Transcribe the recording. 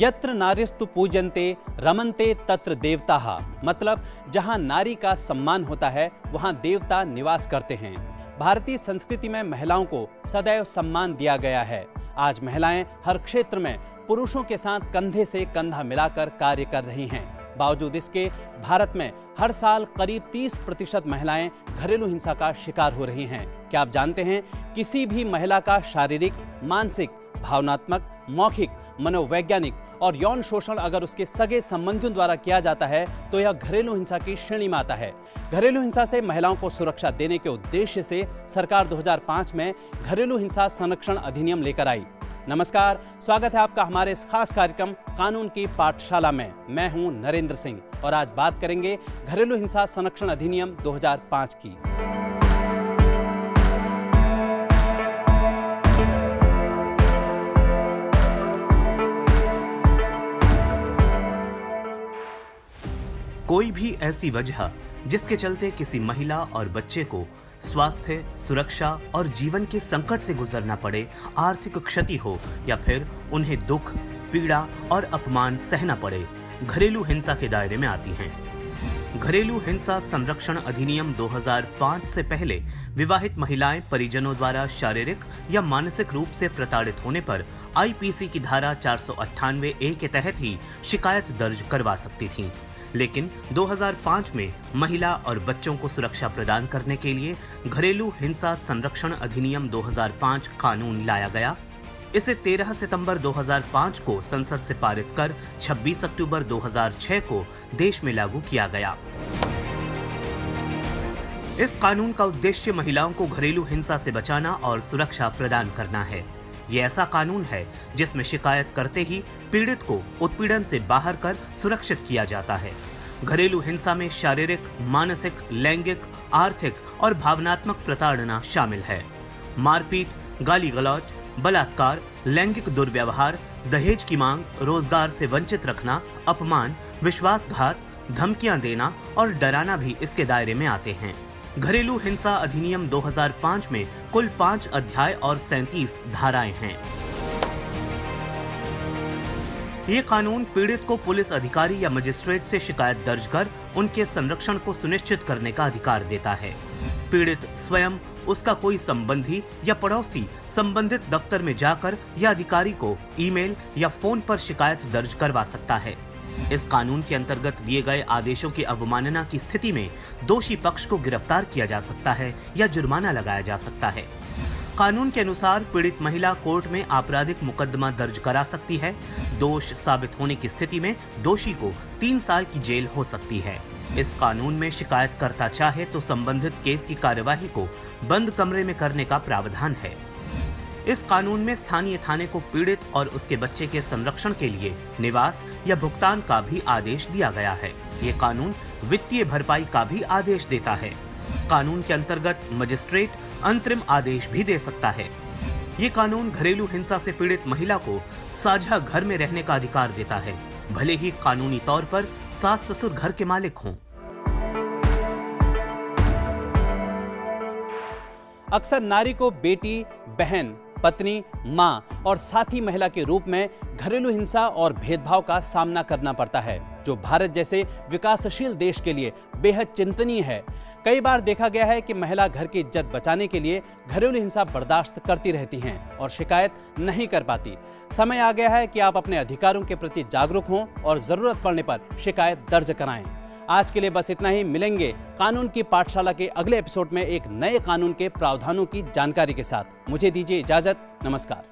यत्र नार्यस्तु पूजन्ते रमन्ते तत्र देवताः, मतलब जहां नारी का सम्मान होता है वहां देवता निवास करते हैं। भारतीय संस्कृति में महिलाओं को सदैव सम्मान दिया गया है। आज महिलाएं हर क्षेत्र में पुरुषों के साथ कंधे से कंधा मिलाकर कार्य कर रही हैं। बावजूद इसके भारत में हर साल करीब 30% महिलाएं घरेलू हिंसा का शिकार हो रही हैं। क्या आप जानते हैं, किसी भी महिला का शारीरिक, मानसिक, भावनात्मक, मौखिक, मनोवैज्ञानिक और यौन शोषण अगर उसके सगे संबंधियों द्वारा किया जाता है तो यह घरेलू हिंसा की श्रेणी में आता है। घरेलू हिंसा से महिलाओं को सुरक्षा देने के उद्देश्य से सरकार 2005 में घरेलू हिंसा संरक्षण अधिनियम लेकर आई। नमस्कार, स्वागत है आपका हमारे इस खास कार्यक्रम कानून की पाठशाला में। मैं हूं नरेंद्र सिंह और आज बात करेंगे घरेलू हिंसा संरक्षण अधिनियम 2005 की। कोई भी ऐसी वजह जिसके चलते किसी महिला और बच्चे को स्वास्थ्य, सुरक्षा और जीवन के संकट से गुजरना पड़े, आर्थिक क्षति हो या फिर उन्हें दुख, पीड़ा और अपमान सहना पड़े, घरेलू हिंसा के दायरे में आती हैं। घरेलू हिंसा संरक्षण अधिनियम 2005 से पहले विवाहित महिलाएं परिजनों द्वारा शारीरिक या मानसिक रूप से प्रताड़ित होने पर आईपीसी की धारा 498A के तहत ही शिकायत दर्ज करवा सकती थीं। लेकिन 2005 में महिला और बच्चों को सुरक्षा प्रदान करने के लिए घरेलू हिंसा संरक्षण अधिनियम 2005 कानून लाया गया। इसे 13 सितंबर 2005 को संसद से पारित कर 26 अक्टूबर 2006 को देश में लागू किया गया। इस कानून का उद्देश्य महिलाओं को घरेलू हिंसा से बचाना और सुरक्षा प्रदान करना है। ये ऐसा कानून है जिसमें शिकायत करते ही पीड़ित को उत्पीड़न से बाहर कर सुरक्षित किया जाता है। घरेलू हिंसा में शारीरिक, मानसिक, लैंगिक, आर्थिक और भावनात्मक प्रताड़ना शामिल है। मारपीट, गाली गलौज, बलात्कार, लैंगिक दुर्व्यवहार, दहेज की मांग, रोजगार से वंचित रखना, अपमान, विश्वासघात, धमकियां देना और डराना भी इसके दायरे में आते हैं। घरेलू हिंसा अधिनियम 2005 में कुल 5 अध्याय और 37 धाराएं हैं। ये कानून पीड़ित को पुलिस अधिकारी या मजिस्ट्रेट से शिकायत दर्ज कर उनके संरक्षण को सुनिश्चित करने का अधिकार देता है। पीड़ित स्वयं, उसका कोई संबंधी या पड़ोसी संबंधित दफ्तर में जाकर या अधिकारी को ईमेल या फोन पर शिकायत दर्ज करवा सकता है। इस कानून के अंतर्गत दिए गए आदेशों की अवमानना की स्थिति में दोषी पक्ष को गिरफ्तार किया जा सकता है या जुर्माना लगाया जा सकता है। कानून के अनुसार पीड़ित महिला कोर्ट में आपराधिक मुकदमा दर्ज करा सकती है। दोष साबित होने की स्थिति में दोषी को 3 साल की जेल हो सकती है। इस कानून में शिकायतकर्ता चाहे तो संबंधित केस की कार्यवाही को बंद कमरे में करने का प्रावधान है। इस कानून में स्थानीय थाने को पीड़ित और उसके बच्चे के संरक्षण के लिए निवास या भुगतान का भी आदेश दिया गया है। ये कानून वित्तीय भरपाई का भी आदेश देता है। कानून के अंतर्गत मजिस्ट्रेट अंतरिम आदेश भी दे सकता है। ये कानून घरेलू हिंसा से पीड़ित महिला को साझा घर में रहने का अधिकार देता है, भले ही कानूनी तौर पर सास ससुर घर के मालिक हों। अक्सर नारी को बेटी, बहन, पत्नी, मां और साथी महिला के रूप में घरेलू हिंसा और भेदभाव का सामना करना पड़ता है, जो भारत जैसे विकासशील देश के लिए बेहद चिंतनीय है। कई बार देखा गया है कि महिला घर की इज्जत बचाने के लिए घरेलू हिंसा बर्दाश्त करती रहती हैं और शिकायत नहीं कर पाती। समय आ गया है कि आप अपने अधिकारों के प्रति जागरूक हों और जरूरत पड़ने पर शिकायत दर्ज कराएं। आज के लिए बस इतना ही। मिलेंगे कानून की पाठशाला के अगले एपिसोड में एक नए कानून के प्रावधानों की जानकारी के साथ। मुझे दीजिए इजाजत। नमस्कार।